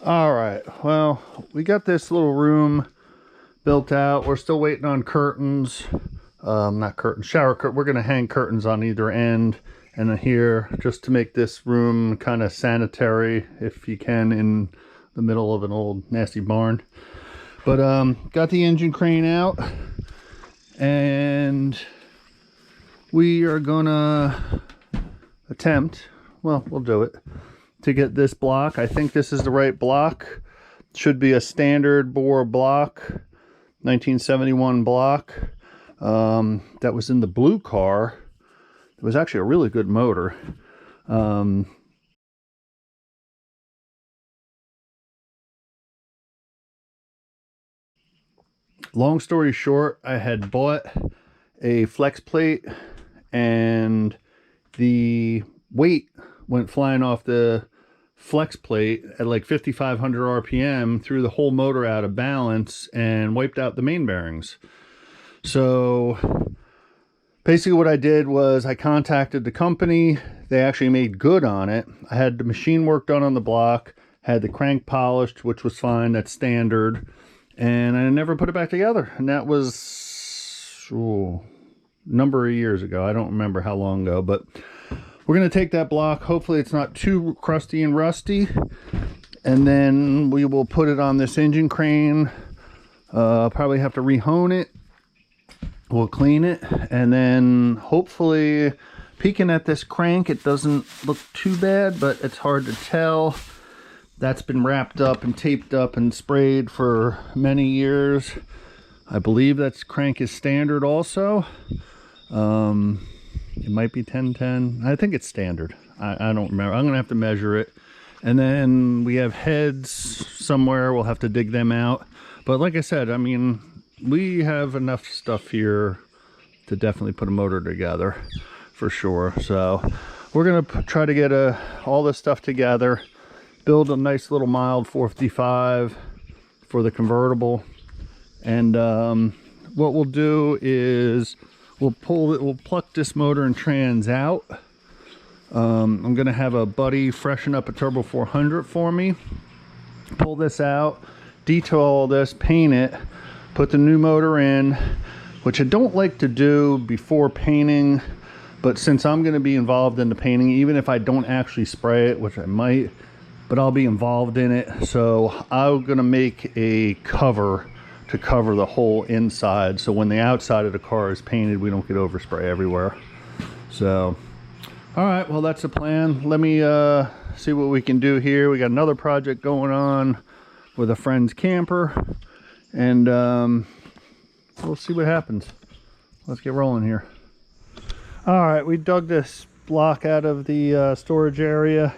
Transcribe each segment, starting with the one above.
All right, well, we got this little room built out. We're still waiting on curtains. Not curtains, shower curtain. We're gonna hang curtains on either end and then here, just to make this room kind of sanitary, if you can, in the middle of an old nasty barn. But got the engine crane out, and we are gonna attempt, well, we'll do it, to get this block. I think this is the right block. Should be a standard bore block, 1971 block. That was in the blue car. It was actually a really good motor. Long story short, I had bought a flex plate and the weight went flying off the flex plate at like 5,500 RPM, threw the whole motor out of balance and wiped out the main bearings. So basically what I did was I contacted the company. They actually made good on it. I had the machine work done on the block, had the crank polished, which was fine, that's standard, and I never put it back together. And that was a number of years ago. I don't remember how long ago, but we're going to take that block. Hopefully it's not too crusty and rusty, and then we will put it on this engine crane. Probably have to rehone it. We'll clean it, and then hopefully, peeking at this crank, it doesn't look too bad, but it's hard to tell. That's been wrapped up and taped up and sprayed for many years. I believe that crank is standard also. It might be 1010. I think it's standard. I don't remember. I'm gonna have to measure it. And then we have heads somewhere. We'll have to dig them out. But like I said, I mean, we have enough stuff here to definitely put a motor together for sure. So we're gonna try to get all this stuff together, build a nice little mild 455 for the convertible, and what we'll do is we'll pluck this motor and trans out. I'm gonna have a buddy freshen up a Turbo 400 for me, pull this out, detail all this, paint it, put the new motor in, which I don't like to do before painting, but since I'm going to be involved in the painting, even if I don't actually spray it, which I might, but I'll be involved in it, so I'm going to make a cover to cover the whole inside, so when the outside of the car is painted, we don't get overspray everywhere. So all right, well, that's the plan. Let me see what we can do here. We got another project going on with a friend's camper, and we'll see what happens. Let's get rolling here. All right, we dug this block out of the storage area.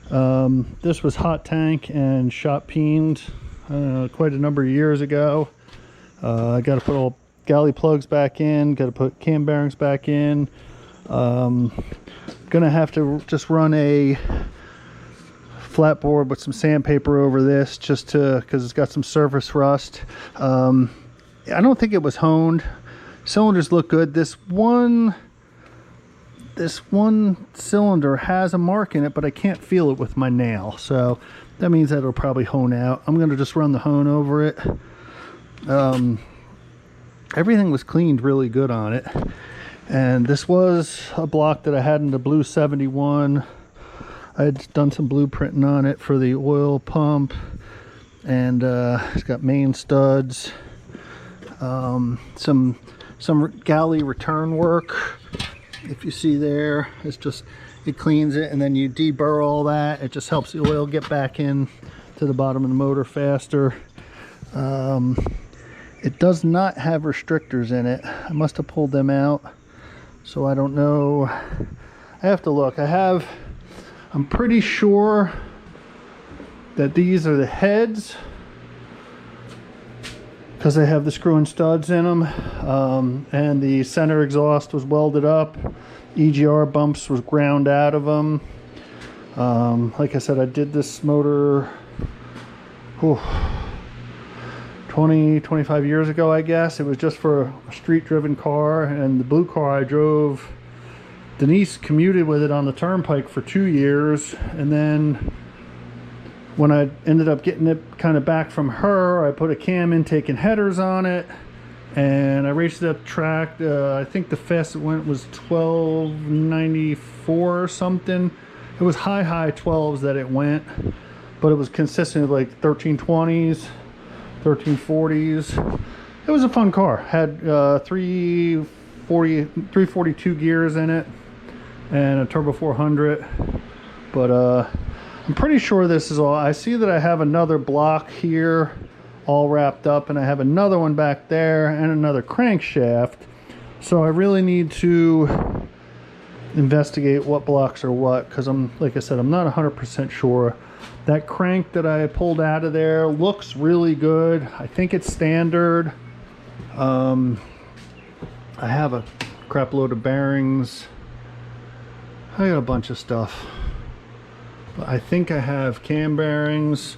This was hot tank and shot peened quite a number of years ago. I got to put all galley plugs back in, got to put cam bearings back in. Gonna have to just run a flat board with some sandpaper over this, just to, because it's got some surface rust. I don't think it was honed. Cylinders look good. This one cylinder has a mark in it, but I can't feel it with my nail, so that means that it'll probably hone out. I'm gonna just run the hone over it. Everything was cleaned really good on it, and this was a block that I had in the blue 71. I had done some blueprinting on it for the oil pump, and it's got main studs, some galley return work. If you see there, it's just, it cleans it, and then you deburr all that. It just helps the oil get back in to the bottom of the motor faster. It does not have restrictors in it. I must have pulled them out, so I don't know. I have to look. I'm pretty sure that these are the heads, because they have the screw and studs in them, and the center exhaust was welded up. EGR bumps was ground out of them. Like I said, I did this motor 25 years ago, I guess. It was just for a street driven car, and the blue car I drove, Denise commuted with it on the turnpike for 2 years, and then when I ended up getting it kind of back from her, I put a cam intake and headers on it, and I raced that track. I think the fastest it went was 1294 or something. It was high 12s that it went, but it was consistent with like 1320s, 1340s. It was a fun car. Had 342 gears in it and a turbo 400. But I'm pretty sure this is all. I see that I have another block here all wrapped up, and I have another one back there and another crankshaft. So I really need to investigate what blocks are what, because like I said, I'm not 100% sure. That crank that I pulled out of there looks really good. I think it's standard. I have a crap load of bearings. I got a bunch of stuff, but I think I have cam bearings.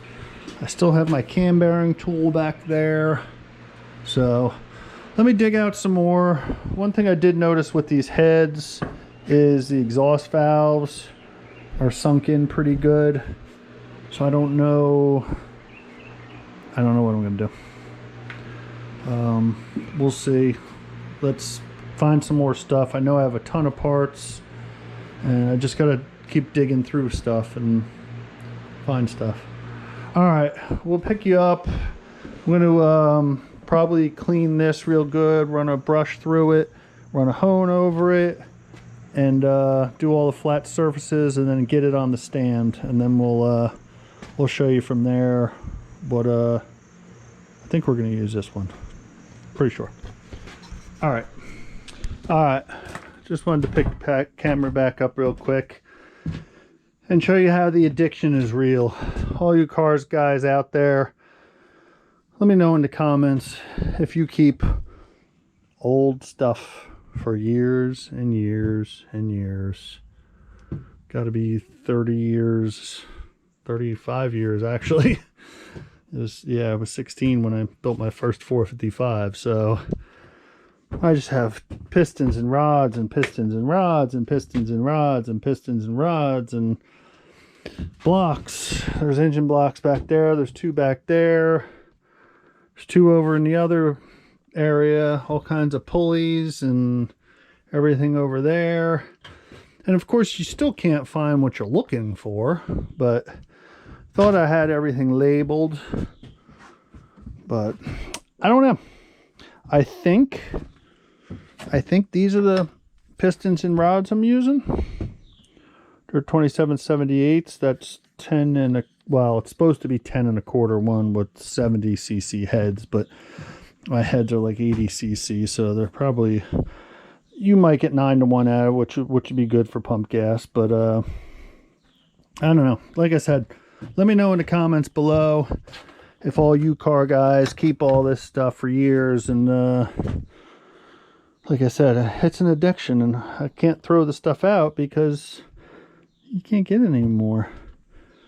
I still have my cam bearing tool back there. So let me dig out some more. One thing I did notice with these heads is the exhaust valves are sunk in pretty good. So I don't know what I'm gonna do. We'll see. Let's find some more stuff. I know I have a ton of parts, and I just gotta keep digging through stuff and find stuff. All right, we'll pick you up. I'm gonna probably clean this real good, run a brush through it, run a hone over it, and do all the flat surfaces, and then get it on the stand, and then we'll show you from there what I think we're gonna use this one. Pretty sure. All right. Just wanted to pick the camera back up real quick and show you how the addiction is real. All you cars guys out there, let me know in the comments if you keep old stuff for years and years and years. Got to be 30 years, 35 years actually. I was 16 when I built my first 455, so I just have pistons and rods and pistons and rods and pistons and rods and pistons and rods and blocks. There's engine blocks back there. There's two back there. There's two over in the other area. All kinds of pulleys and everything over there. And of course, you still can't find what you're looking for, but thought I had everything labeled, but I don't know. I think these are the pistons and rods I'm using. They're 2778s. That's 10 and a, well, it's supposed to be 10 and a quarter one with 70 cc heads, but my heads are like 80 cc, so they're probably, you might get 9 to 1 out of, which would be good for pump gas, but I don't know. Like I said, let me know in the comments below if all you car guys keep all this stuff for years. And like I said, it's an addiction, and I can't throw the stuff out because you can't get it anymore.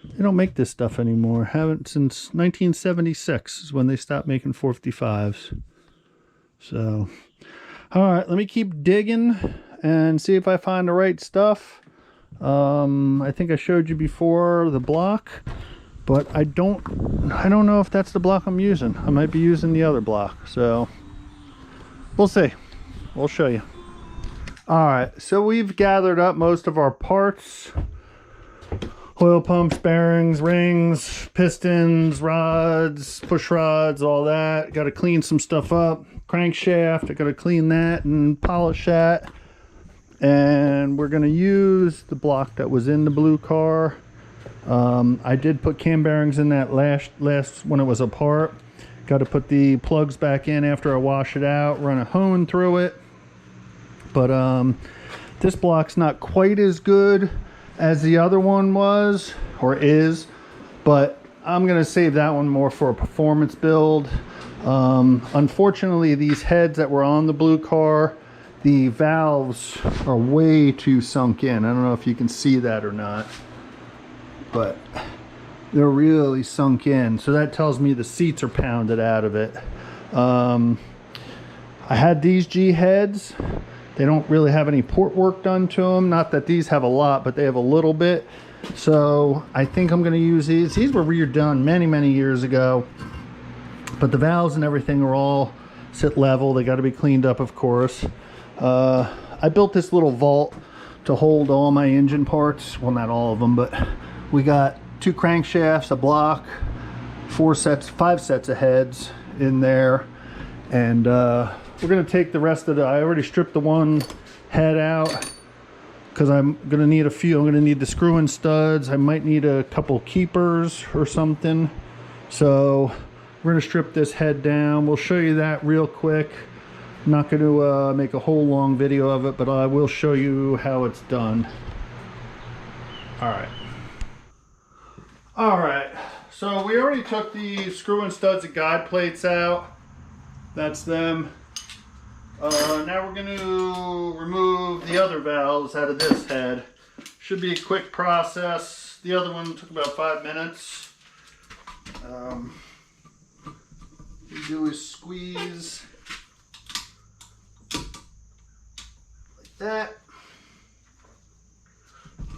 They don't make this stuff anymore. Haven't since 1976 is when they stopped making 455s. So, all right, let me keep digging and see if I find the right stuff. I think I showed you before the block, but I don't know if that's the block I'm using. I might be using the other block, so we'll see. We'll show you. All right, so we've gathered up most of our parts: oil pumps, bearings, rings, pistons, rods, push rods, all that. Got to clean some stuff up. Crankshaft, I got to clean that and polish that. And we're going to use the block that was in the blue car. I did put cam bearings in that last when it was apart. Got to put the plugs back in after I wash it out, run a hone through it. But this block's not quite as good as the other one was or is, but I'm going to save that one more for a performance build. Unfortunately, these heads that were on the blue car, the valves are way too sunk in. I don't know if you can see that or not, but they're really sunk in. So that tells me the seats are pounded out of it. I had these G heads. They don't really have any port work done to them. Not that these have a lot, but they have a little bit. So I think I'm going to use these. These were redone many years ago, but the valves and everything are all sit level. They got to be cleaned up, of course. I built this little vault to hold all my engine parts. Well, not all of them, but we got 2 crankshafts, a block, 5 sets of heads in there, and we're going to take the rest of I already stripped the one head out because I'm going to need a few. I'm going to need the screw-in studs. I might need a couple keepers or something. So we're going to strip this head down. We'll show you that real quick. I'm not going to make a whole long video of it, but I will show you how it's done. All right, so we already took the screw-in studs and guide plates out. That's them. Now we're going to remove the other valves out of this head. Should be a quick process. The other one took about 5 minutes. What you do is squeeze like that.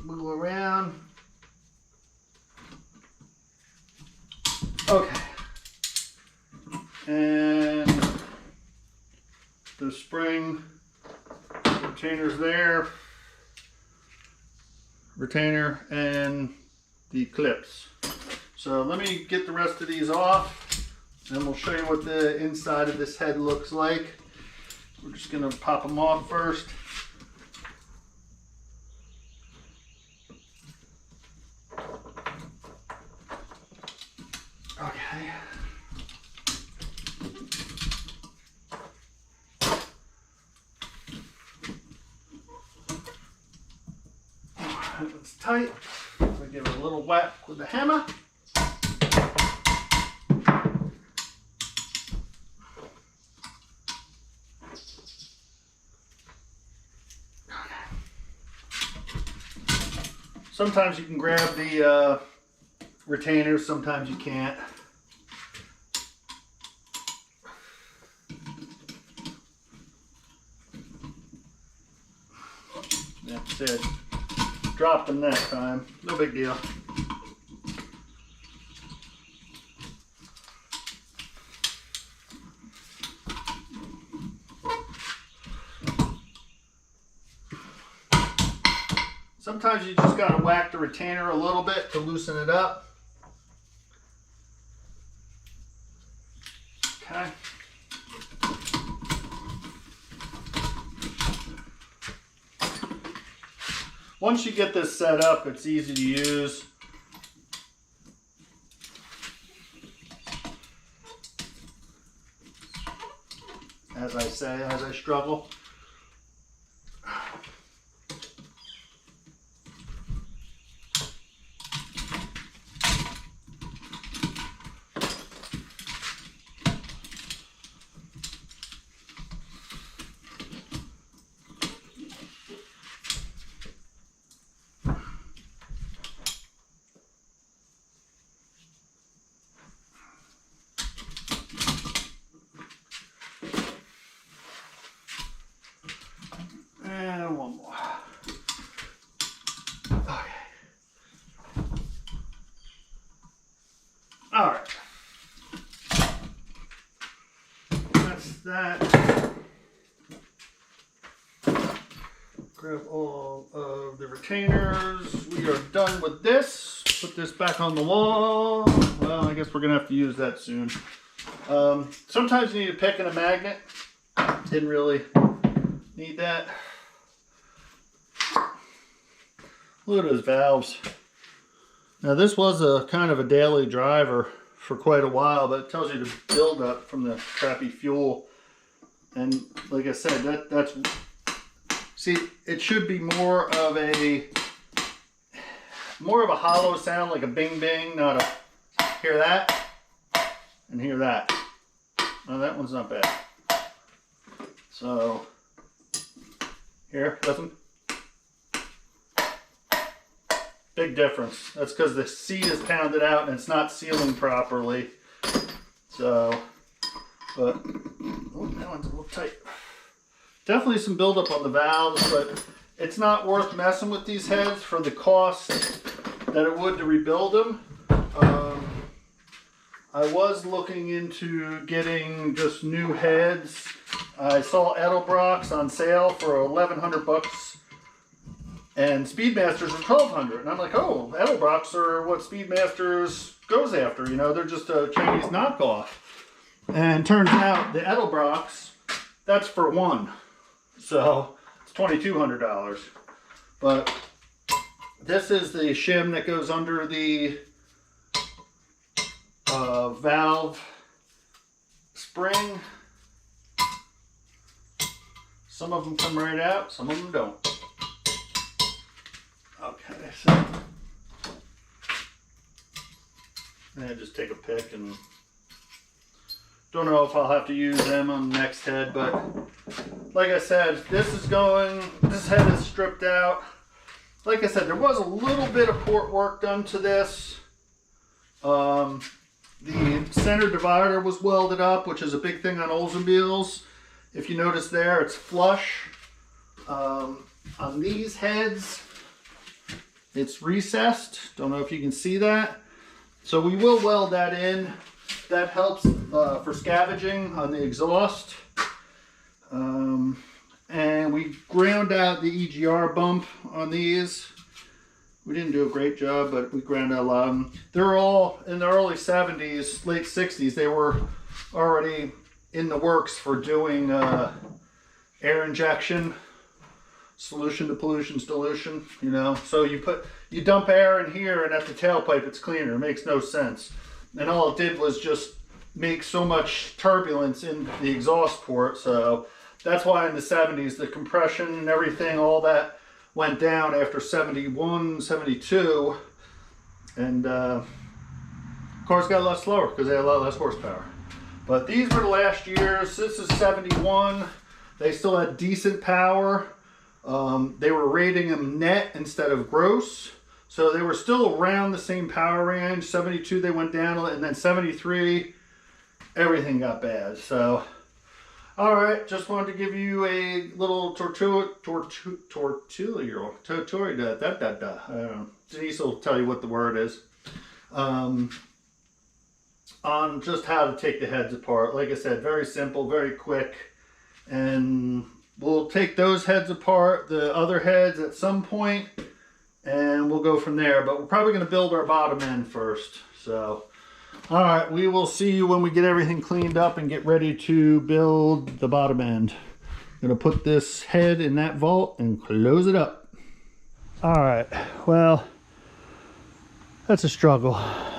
Wiggle around. Okay. And the spring retainer's there. Retainer and the clips. So let me get the rest of these off, and we'll show you what the inside of this head looks like. We're just going to pop them off first. Okay. That one's tight. We give it a little whack with the hammer. Sometimes you can grab the retainers, sometimes you can't. That's it. Dropped them that time. No big deal. Sometimes you just gotta whack the retainer a little bit to loosen it up. Okay. Once you get this set up, it's easy to use. As I say, as I struggle. And one more. Okay. All right. That's that. Grab all of the retainers. We are done with this. Put this back on the wall. Well, I guess we're gonna have to use that soon. Sometimes you need a pick and a magnet. Didn't really need that. Look at those valves. Now this was a kind of a daily driver for quite a while, but it tells you the buildup from the crappy fuel. And like I said, that's see, it should be more of a hollow sound, like a bing bing, not a hear that and hear that. Now that one's not bad. So here, listen. Big difference. That's because the seat is pounded out and it's not sealing properly. So, but oh, that one's a little tight. Definitely some buildup on the valves, but it's not worth messing with these heads for the cost than it would to rebuild them. I was looking into getting just new heads. I saw Edelbrock's on sale for 1,100 bucks, and Speedmasters are 1,200. And I'm like, oh, Edelbrock's are what Speedmasters goes after. You know, they're just a Chinese knockoff. And turns out the Edelbrock's, that's for one. So it's $2,200. But this is the shim that goes under the valve spring. Some of them come right out, some of them don't. Okay, so I just take a pick, and don't know if I'll have to use them on the next head, but like I said, this head is stripped out. Like I said, there was a little bit of port work done to this. The center divider was welded up, which is a big thing on Oldsmobiles. If you notice there, it's flush. On these heads, it's recessed. Don't know if you can see that. So we will weld that in. That helps for scavenging on the exhaust. And we ground out the EGR bump on these. We didn't do a great job, but we ground out a lot of them. They're all in the early 70s, late 60s. They were already in the works for doing air injection, solution to pollution dilution, you know. So you dump air in here, and at the tailpipe it's cleaner. It makes no sense. And all it did was just make so much turbulence in the exhaust port. So that's why in the 70s, the compression and everything, all that went down after 71, 72. And cars got a lot slower because they had a lot less horsepower. But these were the last years. This is 71. They still had decent power. They were rating them net instead of gross. So they were still around the same power range. 72, they went down, and then 73, everything got bad. So, all right, just wanted to give you a little tutorial. Denise will tell you what the word is. On just how to take the heads apart. Like I said, very simple, very quick. And we'll take those heads apart, the other heads at some point, and we'll go from there. But we're probably going to build our bottom end first. So, all right, we will see you when we get everything cleaned up and get ready to build the bottom end. I'm going to put this head in that vault and close it up. All right, well, that's a struggle.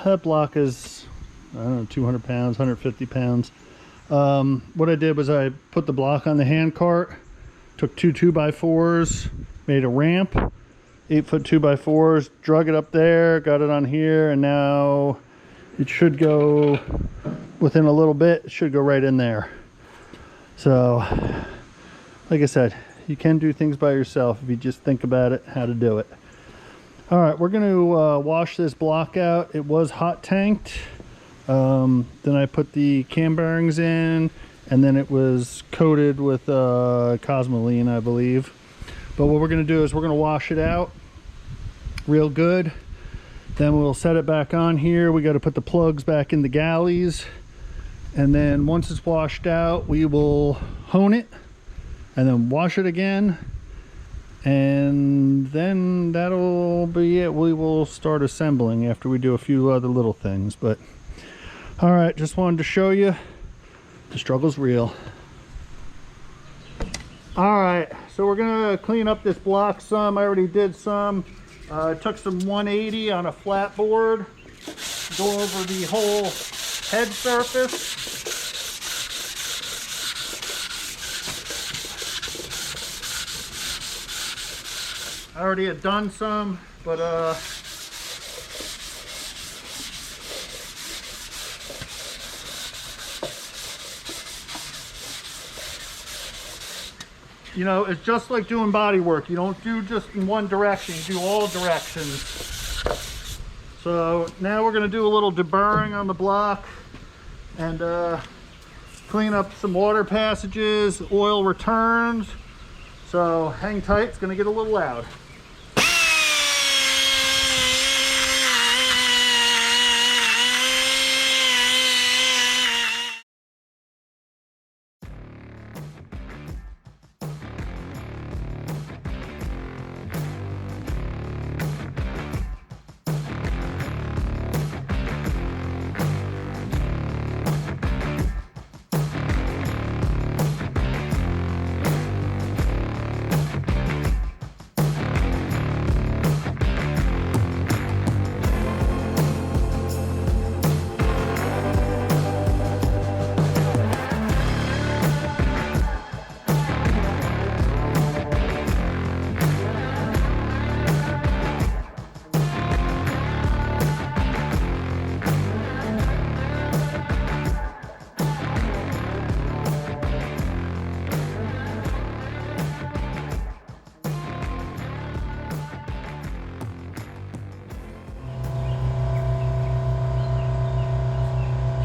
That block is, I don't know, 200 pounds, 150 pounds. What I did was I put the block on the hand cart, took two 2x4s, made a ramp, 8-foot 2x4s, drug it up there, got it on here, and now it should go, within a little bit, it should go right in there. So, like I said, you can do things by yourself if you just think about it, how to do it. All right, we're going to wash this block out. It was hot tanked. Then I put the cam bearings in, and then it was coated with Cosmoline, I believe. But what we're going to do is we're going to wash it out real good. Then we'll set it back on here. We got to put the plugs back in the galleys. And then once it's washed out, we will hone it and then wash it again. And then that'll be it. We will start assembling after we do a few other little things. But all right, just wanted to show you the struggle's real. All right, so we're gonna clean up this block some. I already did some. Took some 180 on a flat board, go over the whole head surface. I already had done some, but you know, it's just like doing body work. You don't do just in one direction, you do all directions. So now we're gonna do a little deburring on the block and clean up some water passages, oil returns. So hang tight, it's gonna get a little loud.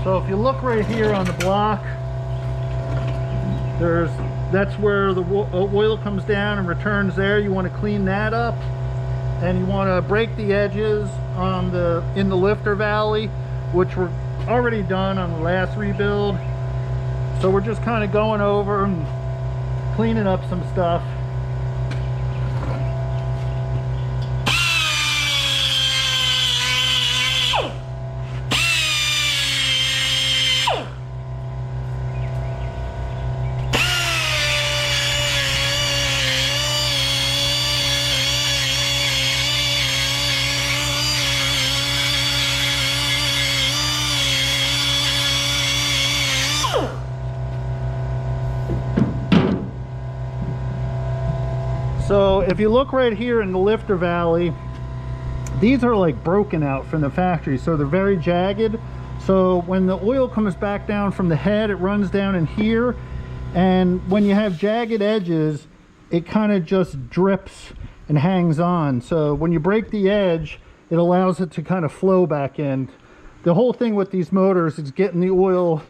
So if you look right here on the block, that's where the oil comes down and returns there. You want to clean that up, and you want to break the edges on in the lifter valley, which were already done on the last rebuild. So we're just kind of going over and cleaning up some stuff. So if you look right here in the lifter valley, these are like broken out from the factory, so they're very jagged. So when the oil comes back down from the head, it runs down in here, and when you have jagged edges, it kind of just drips and hangs on. So when you break the edge, it allows it to kind of flow back in. The whole thing with these motors is getting the oil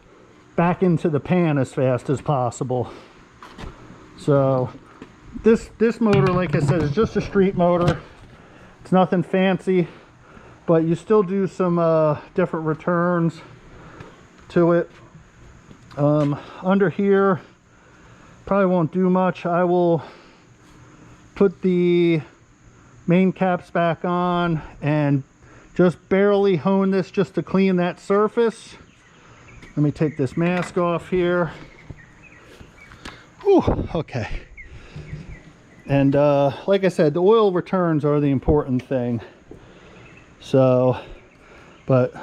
back into the pan as fast as possible. So this motor, like I said, is just a street motor. It's nothing fancy, but you still do some different returns to it. Under here, probably won't do much. I will put the main caps back on and just barely hone this just to clean that surface. Let me take this mask off here. Whew, okay. And like I said, the oil returns are the important thing. So, but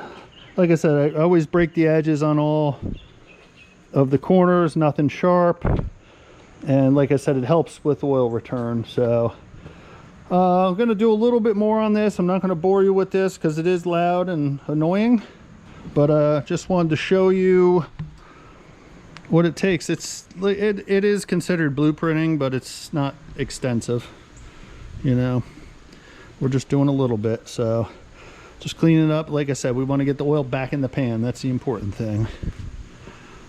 like I said, I always break the edges on all of the corners, nothing sharp. And like I said, it helps with oil return. So I'm going to do a little bit more on this. I'm not going to bore you with this because it is loud and annoying. But just wanted to show you what it takes. It is considered blueprinting, but it's not extensive, you know. We're just doing a little bit, so just cleaning it up. Like I said, we want to get the oil back in the pan. That's the important thing.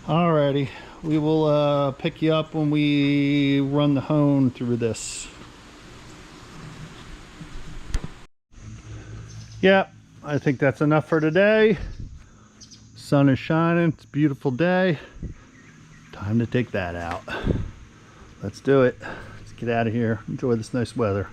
Alrighty, we will pick you up when we run the hone through this. Yeah, I think that's enough for today. Sun is shining, it's a beautiful day. Time to take that out. Let's do it. Let's get out of here. Enjoy this nice weather.